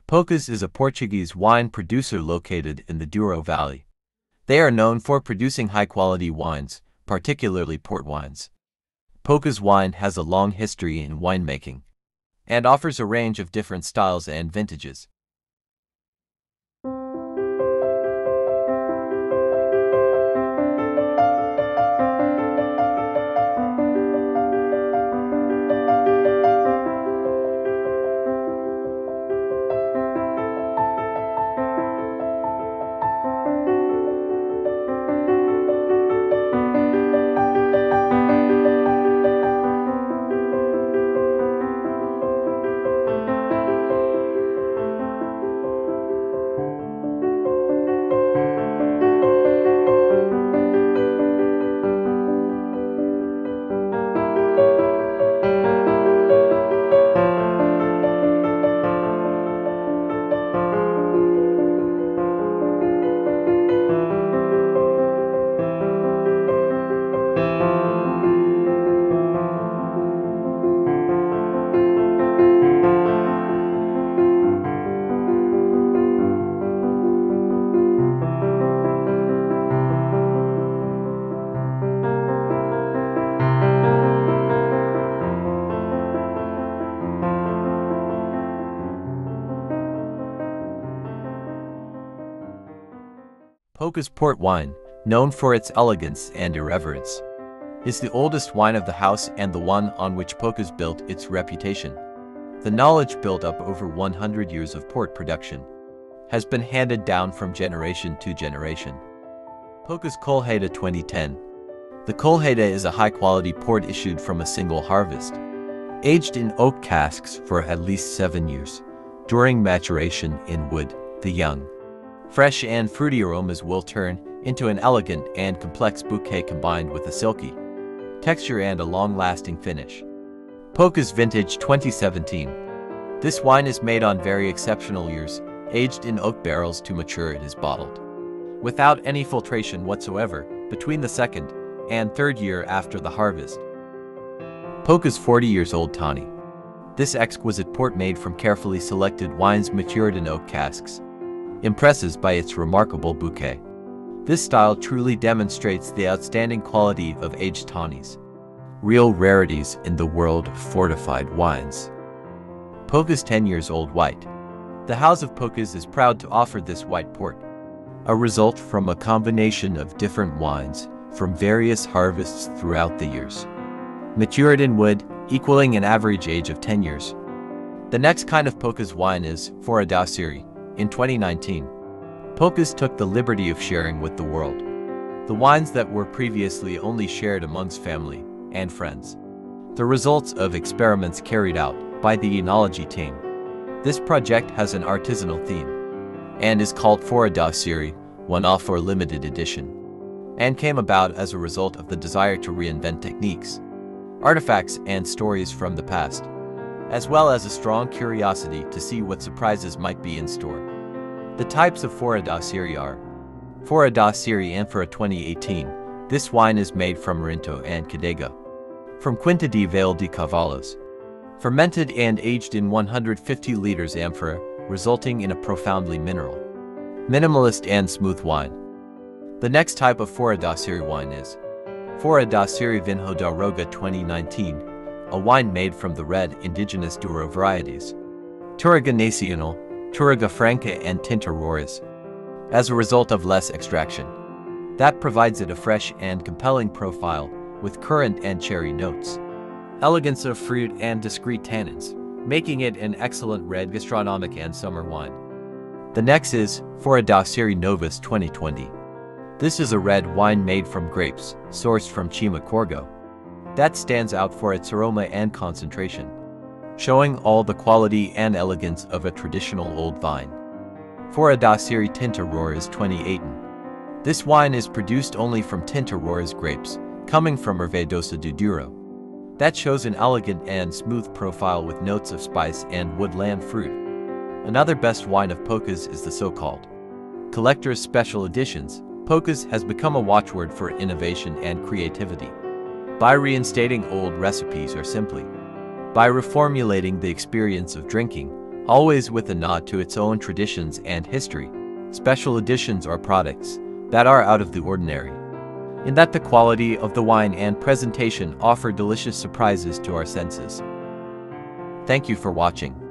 Pocas is a Portuguese wine producer located in the Douro Valley. They are known for producing high-quality wines, particularly port wines. Pocas wine has a long history in winemaking and offers a range of different styles and vintages. Pocas port wine, known for its elegance and irreverence, is the oldest wine of the house and the one on which Pocas built its reputation. The knowledge built up over 100 years of port production has been handed down from generation to generation. Pocas Colheita 2010. The Colheita is a high-quality port issued from a single harvest, aged in oak casks for at least 7 years. During maturation in wood, the young, fresh and fruity aromas will turn into an elegant and complex bouquet combined with a silky texture and a long-lasting finish. Pocas Vintage 2017. This wine is made on very exceptional years, aged in oak barrels to mature it is bottled, without any filtration whatsoever, between the second and third year after the harvest. Pocas 40 years old Tawny. This exquisite port made from carefully selected wines matured in oak casks impresses by its remarkable bouquet. This style truly demonstrates the outstanding quality of aged tawnies, real rarities in the world of fortified wines. Pocas 10 years old white. The House of Pocas is proud to offer this white port, a result from a combination of different wines from various harvests throughout the years, matured in wood, equaling an average age of 10 years. The next kind of Pocas wine is Fora da Série. In 2019, Pocas took the liberty of sharing with the world the wines that were previously only shared amongst family and friends, the results of experiments carried out by the enology team. This project has an artisanal theme and is called Fora da Série, one-off or limited edition, and came about as a result of the desire to reinvent techniques, artifacts, and stories from the past, as well as a strong curiosity to see what surprises might be in store. The types of Fora da Série are Fora da Série Amphora 2018. This wine is made from Rinto and Cadega, from Quinta de Vale de Cavalos, fermented and aged in 150 liters amphora, resulting in a profoundly minimalist and smooth wine. The next type of Fora da Série wine is Fora da Série Vinho da Roga 2019, a wine made from the red indigenous Douro varieties, Touriga Nacional, Touriga Franca and Tinta Roriz, as a result of less extraction. That provides it a fresh and compelling profile with currant and cherry notes, elegance of fruit and discreet tannins, making it an excellent red gastronomic and summer wine. The next is Fora da Série Novus 2020. This is a red wine made from grapes, sourced from Chima Corgo, that stands out for its aroma and concentration, showing all the quality and elegance of a traditional old vine. Fora da Série Tinta Roriz 2018. This wine is produced only from Tinta Roriz grapes, coming from Erva Doce do Douro. That shows an elegant and smooth profile with notes of spice and woodland fruit. Another best wine of Pocas is the so-called Collector's Special Editions. Pocas has become a watchword for innovation and creativity, by reinstating old recipes or simply by reformulating the experience of drinking always with a nod to its own traditions and history. Special editions are products that are out of the ordinary, in that the quality of the wine and presentation offer delicious surprises to our senses. Thank you for watching.